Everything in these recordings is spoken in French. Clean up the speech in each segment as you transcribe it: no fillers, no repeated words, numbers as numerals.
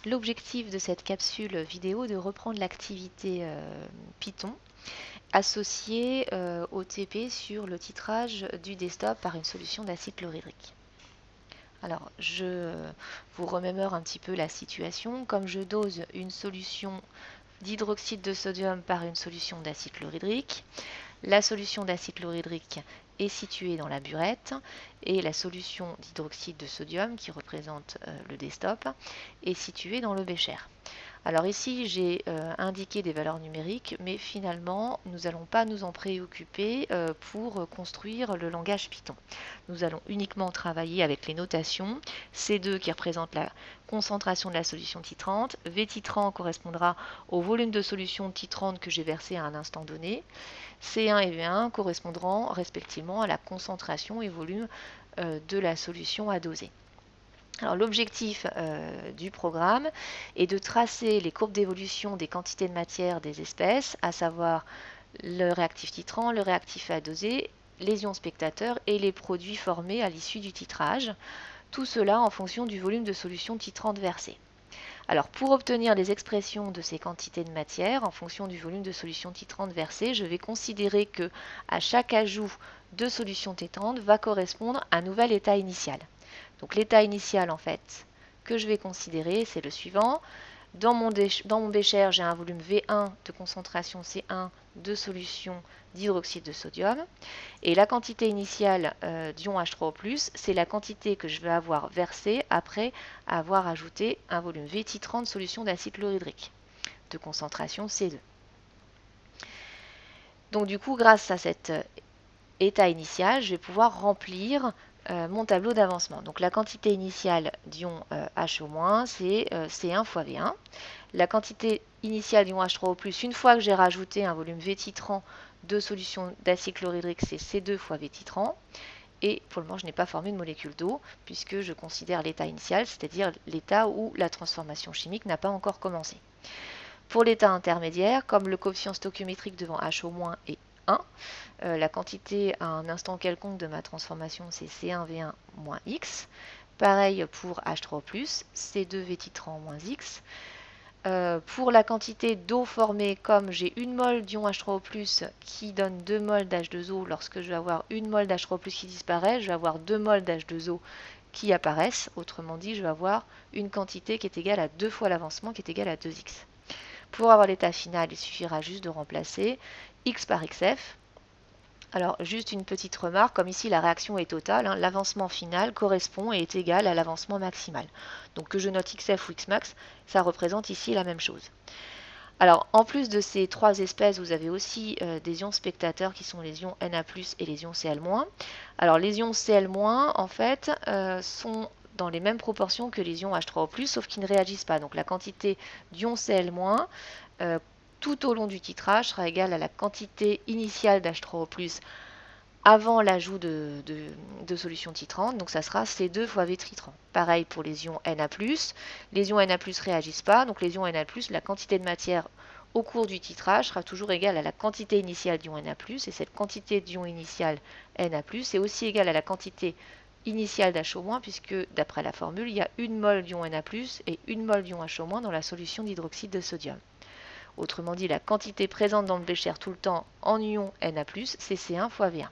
l'objectif de cette capsule vidéo est de reprendre l'activité Python associée au TP sur le titrage du desktop par une solution d'acide chlorhydrique. Alors, je vous remémore un petit peu la situation. Comme je dose une solution d'hydroxyde de sodium par une solution d'acide chlorhydrique, la solution d'acide chlorhydrique est située dans la burette et la solution d'hydroxyde de sodium, qui représente le desktop, est située dans le bécher. Alors ici, j'ai indiqué des valeurs numériques, mais finalement, nous n'allons pas nous en préoccuper pour construire le langage Python. Nous allons uniquement travailler avec les notations. C2 qui représente la concentration de la solution titrante. V titrant correspondra au volume de solution titrante que j'ai versé à un instant donné. C1 et V1 correspondront respectivement à la concentration et volume de la solution à doser. Alors l'objectif du programme est de tracer les courbes d'évolution des quantités de matière des espèces, à savoir le réactif titrant, le réactif à doser, les ions spectateurs et les produits formés à l'issue du titrage. Tout cela en fonction du volume de solution titrante versée. Alors pour obtenir les expressions de ces quantités de matière en fonction du volume de solution titrante versée, je vais considérer que à chaque ajout de solution titrante va correspondre à un nouvel état initial. Donc l'état initial en fait que je vais considérer, c'est le suivant. Dans mon bécher, j'ai un volume V1 de concentration C1 de solution d'hydroxyde de sodium. Et la quantité initiale d'ion H3O+, c'est la quantité que je vais avoir versée après avoir ajouté un volume V titrant de solution d'acide chlorhydrique de concentration C2. Donc du coup, grâce à cet état initial, je vais pouvoir remplir mon tableau d'avancement. Donc la quantité initiale d'ion HO-, c'est C1 fois V1. La quantité initiale d'ion H3O+, une fois que j'ai rajouté un volume V titrant de solution d'acide chlorhydrique, c'est C2 fois V titrant. Et pour le moment, je n'ai pas formé de molécule d'eau, puisque je considère l'état initial, c'est-à-dire l'état où la transformation chimique n'a pas encore commencé. Pour l'état intermédiaire, comme le coefficient stoichiométrique devant HO- est 1, la quantité à un instant quelconque de ma transformation, c'est C1V1 moins X. Pareil pour H3+, C2V titrant moins X. Pour la quantité d'eau formée, comme j'ai 1 mol d'ion H3O+, qui donne 2 mol d'H2O, lorsque je vais avoir 1 mol d'H3O+ qui disparaît, je vais avoir 2 mol d'H2O qui apparaissent. Autrement dit, je vais avoir une quantité qui est égale à 2 fois l'avancement, qui est égale à 2x. Pour avoir l'état final, il suffira juste de remplacer x par xf. Alors, juste une petite remarque, comme ici la réaction est totale, hein, l'avancement final correspond et est égal à l'avancement maximal. Donc que je note xf ou xmax, ça représente ici la même chose. Alors, en plus de ces trois espèces, vous avez aussi des ions spectateurs qui sont les ions Na+, et les ions Cl-. Alors, les ions Cl-, en fait, sont dans les mêmes proportions que les ions H3O+, sauf qu'ils ne réagissent pas. Donc, la quantité d'ions Cl-, tout au long du titrage sera égale à la quantité initiale d'H3O+, avant l'ajout de solution titrante, donc ça sera C2 fois V titrant. Pareil pour les ions Na+, les ions Na+, réagissent pas, donc les ions Na+, la quantité de matière au cours du titrage sera toujours égale à la quantité initiale d'ion Na+, et cette quantité d'ion initiale Na+, est aussi égale à la quantité initiale d'HO-, puisque d'après la formule, il y a 1 mol d'ion Na+, et 1 mol d'ion HO- dans la solution d'hydroxyde de sodium. Autrement dit, la quantité présente dans le bécher tout le temps en ion Na+, c'est C1 fois V1.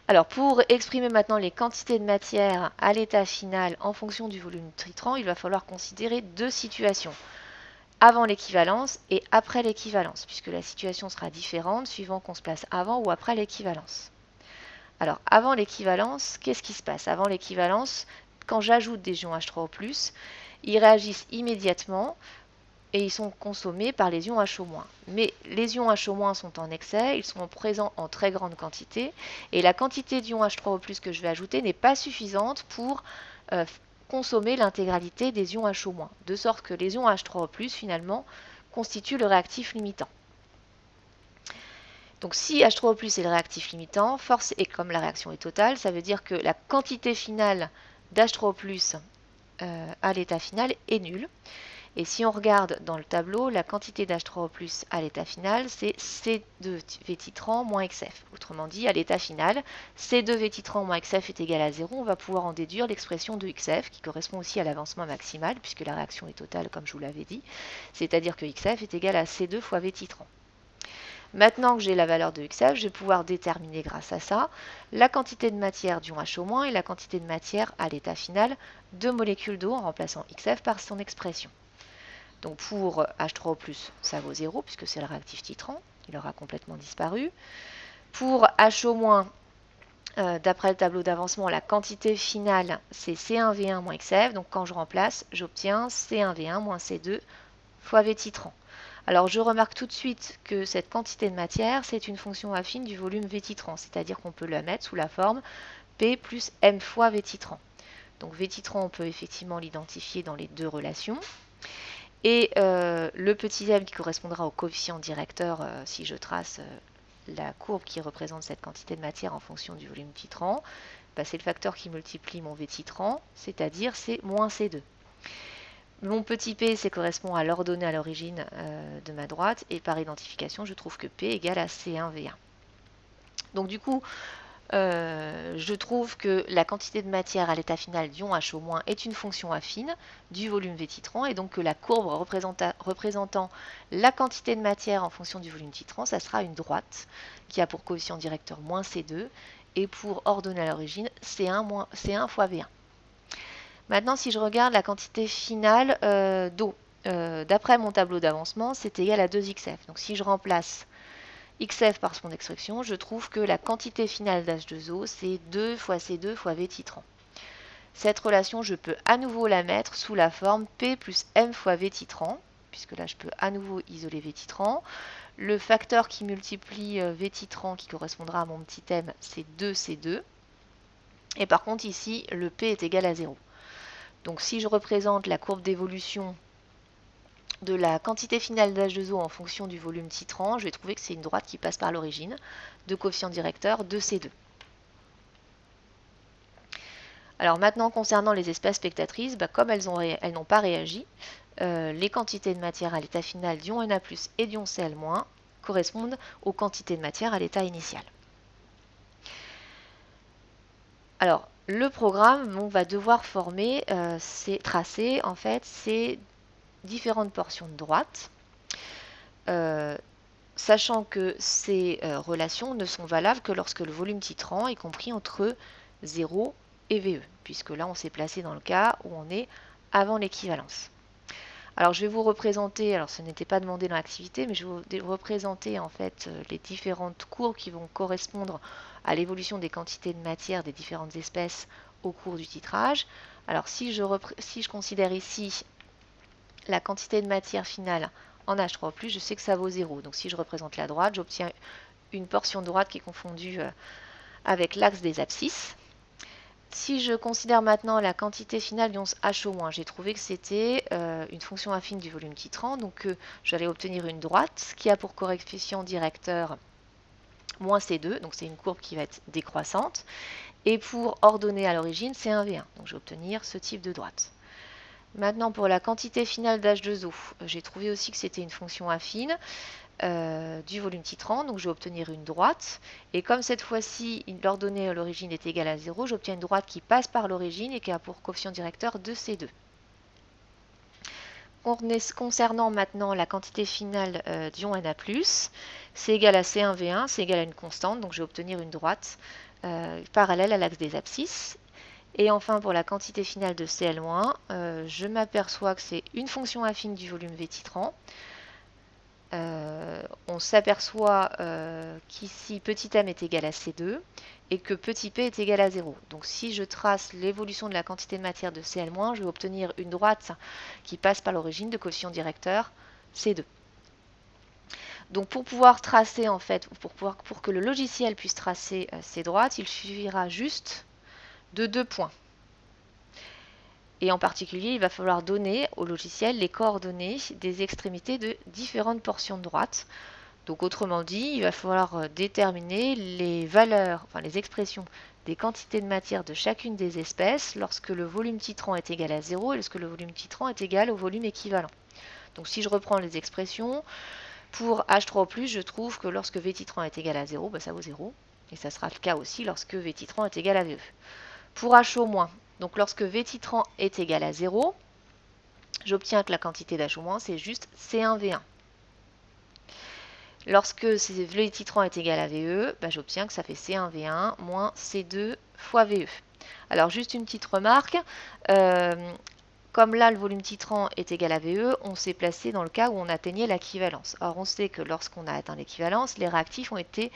Alors, pour exprimer maintenant les quantités de matière à l'état final en fonction du volume titrant, il va falloir considérer deux situations. Avant l'équivalence et après l'équivalence, puisque la situation sera différente suivant qu'on se place avant ou après l'équivalence. Alors, avant l'équivalence, qu'est-ce qui se passe? Avant l'équivalence, quand j'ajoute des ions H3O+, ils réagissent immédiatement et ils sont consommés par les ions HO-. Mais les ions HO- sont en excès, ils sont présents en très grande quantité, et la quantité d'ions H3O+ que je vais ajouter n'est pas suffisante pour consommer l'intégralité des ions HO-, de sorte que les ions H3O+, finalement, constituent le réactif limitant. Donc si H3O+ est le réactif limitant, force et comme la réaction est totale, ça veut dire que la quantité finale d'H3O+ à l'état final est nulle. Et si on regarde dans le tableau, la quantité d'H3O+ à l'état final, c'est C2V titrant moins XF. Autrement dit, à l'état final, C2V titrant moins XF est égal à 0. On va pouvoir en déduire l'expression de XF, qui correspond aussi à l'avancement maximal, puisque la réaction est totale, comme je vous l'avais dit. C'est-à-dire que XF est égal à C2 fois V titrant. Maintenant que j'ai la valeur de XF, je vais pouvoir déterminer grâce à ça la quantité de matière d'ion H- et la quantité de matière à l'état final de molécules d'eau en remplaçant XF par son expression. Donc pour H3O+, ça vaut 0 puisque c'est le réactif titrant, il aura complètement disparu. Pour HO-, d'après le tableau d'avancement, la quantité finale c'est C1V1 moins XF, donc quand je remplace, j'obtiens C1V1 moins C2 fois V titrant. Alors je remarque tout de suite que cette quantité de matière, c'est une fonction affine du volume V titrant, c'est-à-dire qu'on peut la mettre sous la forme P plus M fois V titrant. Donc V titrant, on peut effectivement l'identifier dans les deux relations. Et le petit m qui correspondra au coefficient directeur si je trace la courbe qui représente cette quantité de matière en fonction du volume titrant, bah, c'est le facteur qui multiplie mon V titrant, c'est-à-dire c'est moins C2. Mon petit p, c'est correspond à l'ordonnée à l'origine de ma droite, et par identification, je trouve que p égale à C1V1. Donc du coup, je trouve que la quantité de matière à l'état final d'ion H- est une fonction affine du volume V titrant, et donc que la courbe représentant la quantité de matière en fonction du volume titrant, ça sera une droite qui a pour coefficient directeur moins C2, et pour ordonnée à l'origine, C1 fois V1. Maintenant, si je regarde la quantité finale d'eau, d'après mon tableau d'avancement, c'est égal à 2XF. Donc si je remplace XF par son expression, je trouve que la quantité finale d'H2O, c'est 2 fois C2 fois V titrant. Cette relation, je peux à nouveau la mettre sous la forme P plus M fois V titrant, puisque là, je peux à nouveau isoler V titrant. Le facteur qui multiplie V titrant, qui correspondra à mon petit m, c'est 2C2. Et par contre, ici, le P est égal à 0. Donc si je représente la courbe d'évolution de la quantité finale d'H2O en fonction du volume titrant, je vais trouver que c'est une droite qui passe par l'origine, de coefficient directeur de C2. Alors maintenant, concernant les espèces spectatrices, comme elles n'ont pas réagi, les quantités de matière à l'état final d'ion Na+, et d'ion Cl- correspondent aux quantités de matière à l'état initial. Alors, le programme va devoir tracer en fait ces différentes portions de droite, sachant que ces relations ne sont valables que lorsque le volume titrant est compris entre 0 et VE, puisque là on s'est placé dans le cas où on est avant l'équivalence. Alors je vais vous représenter, alors ce n'était pas demandé dans l'activité, mais je vais vous représenter en fait les différentes courbes qui vont correspondre à l'évolution des quantités de matière des différentes espèces au cours du titrage. Alors si je considère ici la quantité de matière finale en H3+, je sais que ça vaut 0. Donc si je représente la droite, j'obtiens une portion de droite qui est confondue avec l'axe des abscisses. Si je considère maintenant la quantité finale d'ion H-, j'ai trouvé que c'était une fonction affine du volume titrant, donc j'allais obtenir une droite qui a pour coefficient directeur moins C2, donc c'est une courbe qui va être décroissante, et pour ordonner à l'origine, c'est 1V1, donc je vais obtenir ce type de droite. Maintenant, pour la quantité finale d'H2O, j'ai trouvé aussi que c'était une fonction affine du volume titrant, donc je vais obtenir une droite. Et comme cette fois-ci, l'ordonnée à l'origine est égale à 0, j'obtiens une droite qui passe par l'origine et qui a pour coefficient directeur 2C2. Concernant maintenant la quantité finale d'ion Na+, c'est égal à C1V1, c'est égal à une constante, donc je vais obtenir une droite parallèle à l'axe des abscisses. Et enfin, pour la quantité finale de Cl-, je m'aperçois que c'est une fonction affine du volume V titrant. On s'aperçoit qu'ici petit m est égal à C2 et que petit p est égal à 0. Donc si je trace l'évolution de la quantité de matière de Cl-, je vais obtenir une droite qui passe par l'origine de coefficient directeur C2. Donc pour pouvoir tracer, en fait, pour que le logiciel puisse tracer ces droites, il suffira juste de 2 points. Et en particulier, il va falloir donner au logiciel les coordonnées des extrémités de différentes portions de droite. Donc autrement dit, il va falloir déterminer les valeurs, enfin les expressions des quantités de matière de chacune des espèces lorsque le volume titrant est égal à 0 et lorsque le volume titrant est égal au volume équivalent. Donc si je reprends les expressions, pour H3+, je trouve que lorsque V titrant est égal à 0, bah, ça vaut 0. Et ça sera le cas aussi lorsque V titrant est égal à VE. Pour HO-, donc lorsque V titrant est égal à 0, j'obtiens que la quantité d'H-, c'est juste C1V1. Lorsque V titrant est égal à VE, bah, j'obtiens que ça fait C1V1 moins C2 fois VE. Alors juste une petite remarque, comme là le volume titrant est égal à VE, on s'est placé dans le cas où on atteignait l'équivalence. Or on sait que lorsqu'on a atteint l'équivalence, les réactifs ont été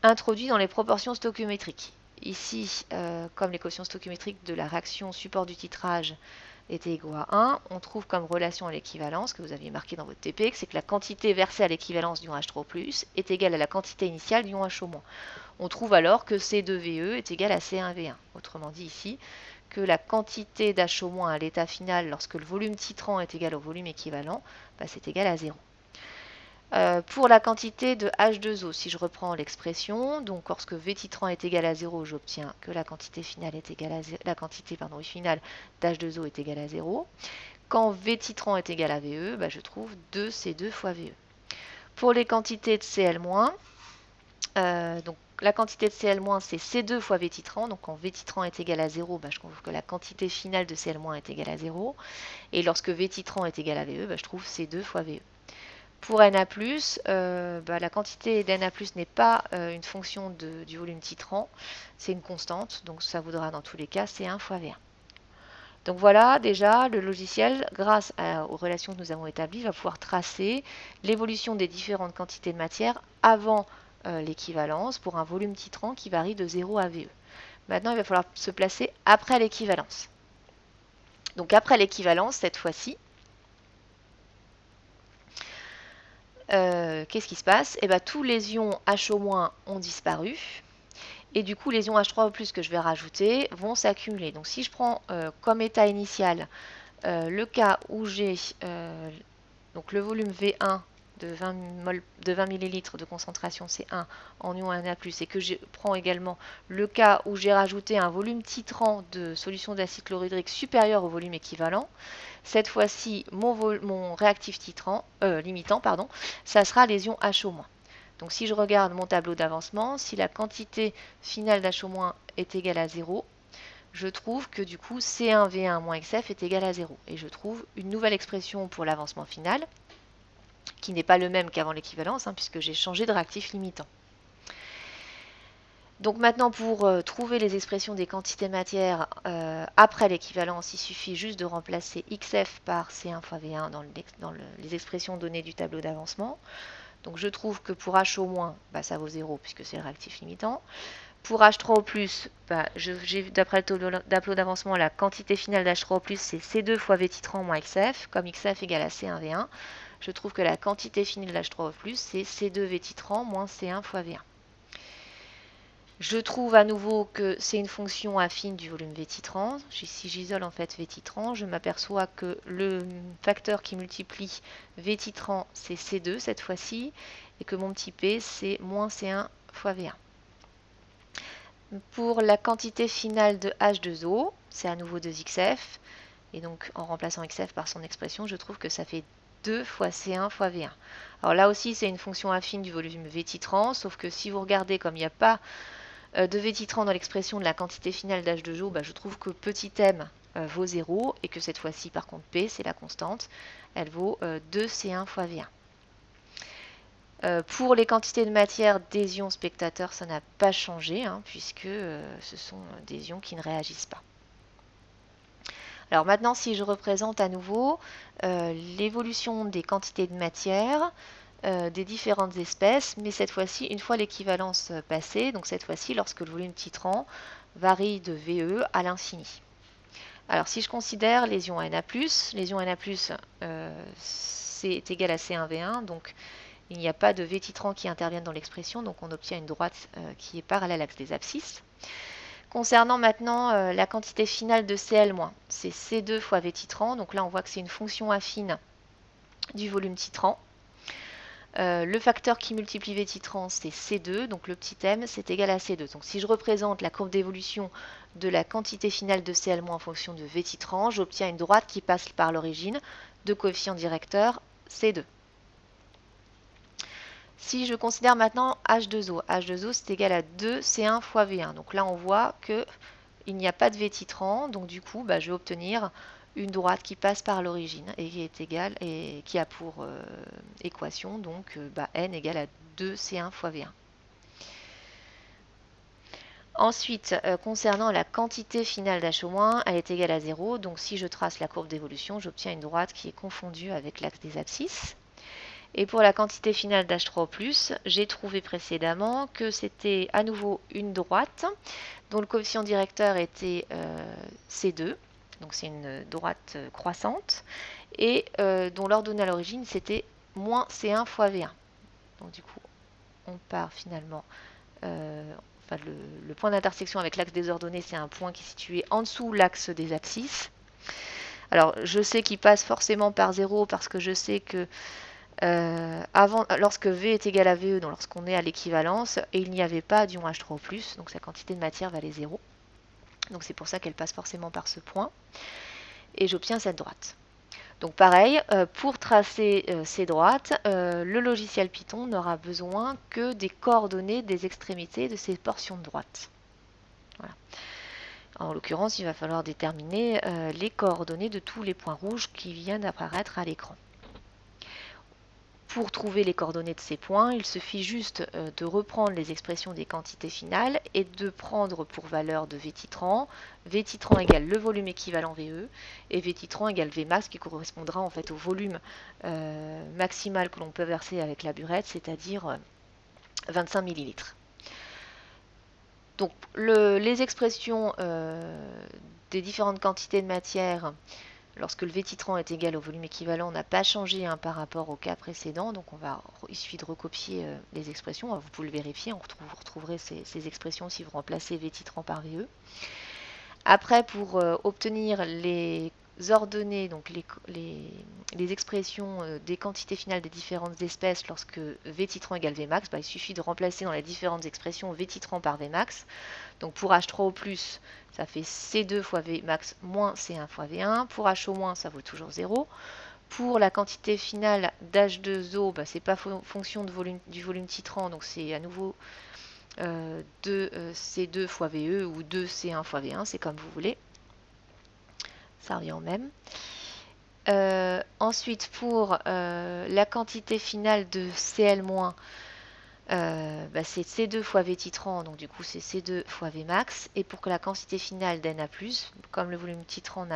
introduits dans les proportions stoichiométriques. Ici, comme l'équation stoichiométrique de la réaction support du titrage était égaux à 1, on trouve comme relation à l'équivalence, que vous aviez marqué dans votre TP, que c'est que la quantité versée à l'équivalence d'ion H3+, est égale à la quantité initiale d'ion HO-. On trouve alors que C2VE est égal à C1V1. Autrement dit ici, que la quantité d'H- à l'état final lorsque le volume titrant est égal au volume équivalent, bah, c'est égal à 0. Pour la quantité de H2O, si je reprends l'expression, donc lorsque V titrant est égal à 0, j'obtiens que la quantité finale est égale à 0, la quantité finale d'H2O est égale à 0. Quand V titrant est égal à VE, bah, je trouve 2C2 fois VE. Pour les quantités de Cl-, donc la quantité de Cl- c'est C2 fois V titrant, donc quand V titrant est égal à 0, bah, je trouve que la quantité finale de Cl- est égale à 0. Et lorsque V titrant est égal à VE, bah, je trouve C2 fois VE. Pour Na+, bah, la quantité d'Na+, n'est pas une fonction du volume titrant, c'est une constante, donc ça voudra dans tous les cas C1 fois V1. Donc voilà, déjà, le logiciel, grâce aux relations que nous avons établies, va pouvoir tracer l'évolution des différentes quantités de matière avant l'équivalence pour un volume titrant qui varie de 0 à VE. Maintenant, il va falloir se placer après l'équivalence. Donc après l'équivalence, cette fois-ci, qu'est-ce qui se passe? Eh bien, tous les ions H- ont disparu. Et du coup, les ions H3+ que je vais rajouter vont s'accumuler. Donc si je prends comme état initial le cas où j'ai donc le volume V1 de 20 ml de concentration C1 en ion Na+, et que je prends également le cas où j'ai rajouté un volume titrant de solution d'acide chlorhydrique supérieur au volume équivalent, cette fois-ci, mon réactif limitant, ça sera les ions HO-. Donc si je regarde mon tableau d'avancement, si la quantité finale d'H- est égale à 0, je trouve que du coup C1V1 moins XF est égal à 0. Et je trouve une nouvelle expression pour l'avancement final, qui n'est pas le même qu'avant l'équivalence, puisque j'ai changé de réactif limitant. Donc maintenant, pour trouver les expressions des quantités de matière après l'équivalence, il suffit juste de remplacer XF par C1 fois V1 dans les expressions données du tableau d'avancement. Donc je trouve que pour H-, bah, ça vaut 0 puisque c'est le réactif limitant. Pour H3O+, bah, d'après le tableau d'avancement, la quantité finale d'H3O+, c'est C2 fois V titrant moins XF. Comme XF égale à C1V1, je trouve que la quantité finale d'H3O+, c'est C2 V titrant moins C1 fois V1. Je trouve à nouveau que c'est une fonction affine du volume V titrant. Si j'isole en fait V titrant, je m'aperçois que le facteur qui multiplie V titrant, c'est C2 cette fois-ci, et que mon petit p, c'est moins C1 fois V1. Pour la quantité finale de H2O, c'est à nouveau 2XF, et donc en remplaçant XF par son expression, je trouve que ça fait 2 fois C1 fois V1. Alors là aussi, c'est une fonction affine du volume V titrant, sauf que si vous regardez, comme il n'y a pas de V titrant dans l'expression de la quantité finale d'H2O, bah, je trouve que petit m vaut 0 et que cette fois-ci, par contre, P, c'est la constante, elle vaut 2C1 fois V1. Pour les quantités de matière des ions spectateurs, ça n'a pas changé, puisque ce sont des ions qui ne réagissent pas. Alors maintenant, si je représente à nouveau l'évolution des quantités de matière des différentes espèces, mais cette fois-ci, une fois l'équivalence passée, donc cette fois-ci, lorsque le volume titrant varie de VE à l'infini. Alors si je considère les ions Na+, les ions Na+, c'est égal à C1V1, donc il n'y a pas de V titrant qui interviennent dans l'expression, donc on obtient une droite qui est parallèle à l'axe des abscisses. Concernant maintenant la quantité finale de Cl-, c'est C2 fois V titrant, donc là on voit que c'est une fonction affine du volume titrant. Le facteur qui multiplie V titrant, c'est C2, donc le petit m, c'est égal à C2. Donc si je représente la courbe d'évolution de la quantité finale de Cl- en fonction de V titrant, j'obtiens une droite qui passe par l'origine de coefficient directeur C2. Si je considère maintenant H2O, H2O c'est égal à 2C1 fois V1. Donc là on voit qu'il n'y a pas de V titrant, donc du coup je vais obtenir une droite qui passe par l'origine et qui est égale et qui a pour équation donc n égale à 2C1 fois V1. Ensuite, concernant la quantité finale d'H-, elle est égale à 0. Donc si je trace la courbe d'évolution, j'obtiens une droite qui est confondue avec l'axe des abscisses. Et pour la quantité finale d'H3+, j'ai trouvé précédemment que c'était à nouveau une droite dont le coefficient directeur était C2. Donc c'est une droite croissante. Et dont l'ordonnée à l'origine, c'était moins C1 fois V1. Donc du coup, on part finalement... le point d'intersection avec l'axe des ordonnées, c'est un point qui est situé en dessous l'axe des abscisses. Alors, je sais qu'il passe forcément par 0 parce que je sais que lorsque V est égal à VE, donc lorsqu'on est à l'équivalence, et il n'y avait pas d'ion H3+, donc sa quantité de matière valait 0. Donc c'est pour ça qu'elle passe forcément par ce point. Et j'obtiens cette droite. Donc pareil, pour tracer ces droites, le logiciel Python n'aura besoin que des coordonnées des extrémités de ces portions de droite. Voilà. En l'occurrence, il va falloir déterminer les coordonnées de tous les points rouges qui viennent d'apparaître à l'écran. Pour trouver les coordonnées de ces points, il suffit juste de reprendre les expressions des quantités finales et de prendre pour valeur de V titrant égale le volume équivalent VE et V titrant égale Vmax qui correspondra en fait au volume maximal que l'on peut verser avec la burette, c'est-à-dire 25 ml. Donc les expressions des différentes quantités de matière, lorsque le V titrant est égal au volume équivalent, n'a pas changé par rapport au cas précédent. Donc il suffit de recopier les expressions. Vous pouvez le vérifier, vous retrouverez ces expressions si vous remplacez V titrant par VE. Après, pour obtenir les ordonnées, donc les expressions des quantités finales des différentes espèces lorsque V titrant égale Vmax, il suffit de remplacer dans les différentes expressions V titrant par Vmax. Donc pour H3O+, ça fait C2 fois Vmax moins C1 fois V1. Pour H-, ça vaut toujours 0. Pour la quantité finale d'H2O, ce n'est pas fonction du volume titrant, donc c'est à nouveau 2C2 fois VE ou 2C1 fois V1, c'est comme vous voulez. Ça revient au même. Ensuite, pour la quantité finale de Cl-, c'est C2 fois V titrant, donc du coup c'est C2 fois Vmax. Et pour que la quantité finale d'Na+, comme le volume titrant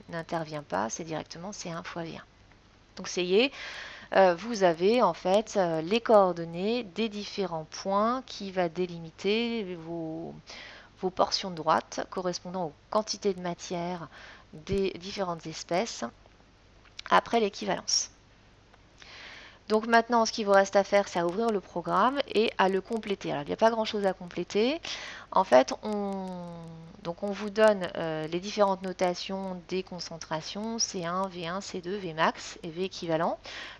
n'intervient pas, c'est directement C1 fois V1. Donc ça y est, vous avez en fait les coordonnées des différents points qui va délimiter vos portions de droite correspondant aux quantités de matière des différentes espèces après l'équivalence. Donc maintenant, ce qu'il vous reste à faire, c'est à ouvrir le programme et à le compléter. Alors, il n'y a pas grand-chose à compléter. En fait, on vous donne les différentes notations des concentrations, C1, V1, C2, Vmax et V équivalent.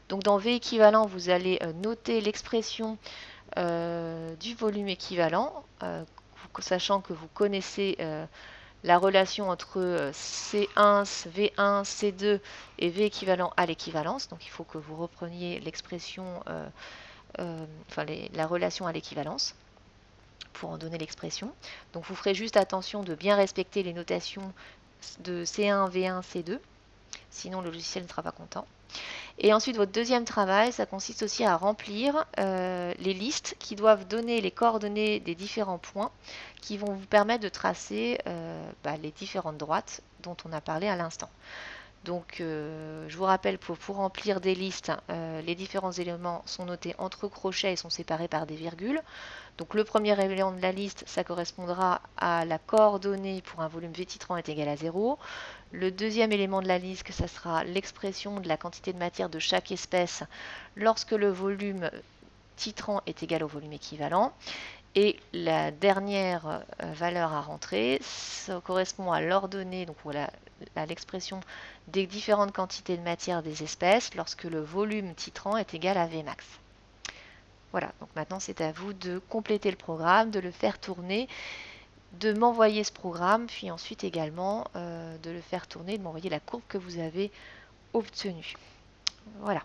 Donc dans V équivalent, vous allez noter l'expression du volume équivalent, sachant que vous connaissez la relation entre C1, V1, C2 et V équivalent à l'équivalence. Donc il faut que vous repreniez l'expression, la relation à l'équivalence pour en donner l'expression. Donc vous ferez juste attention de bien respecter les notations de C1, V1, C2. Sinon le logiciel ne sera pas content. Et ensuite, votre deuxième travail, ça consiste aussi à remplir les listes qui doivent donner les coordonnées des différents points qui vont vous permettre de tracer les différentes droites dont on a parlé à l'instant. Donc, je vous rappelle, pour remplir des listes, les différents éléments sont notés entre crochets et sont séparés par des virgules. Donc, le premier élément de la liste, ça correspondra à la coordonnée pour un volume V titrant est égal à 0. Le deuxième élément de la liste, ça sera l'expression de la quantité de matière de chaque espèce lorsque le volume titrant est égal au volume équivalent. Et la dernière valeur à rentrer, ça correspond à l'ordonnée, donc à l'expression des différentes quantités de matière des espèces lorsque le volume titrant est égal à Vmax. Voilà, donc maintenant c'est à vous de compléter le programme, de le faire tourner, de m'envoyer ce programme, puis ensuite également de le faire tourner, de m'envoyer la courbe que vous avez obtenu. Voilà.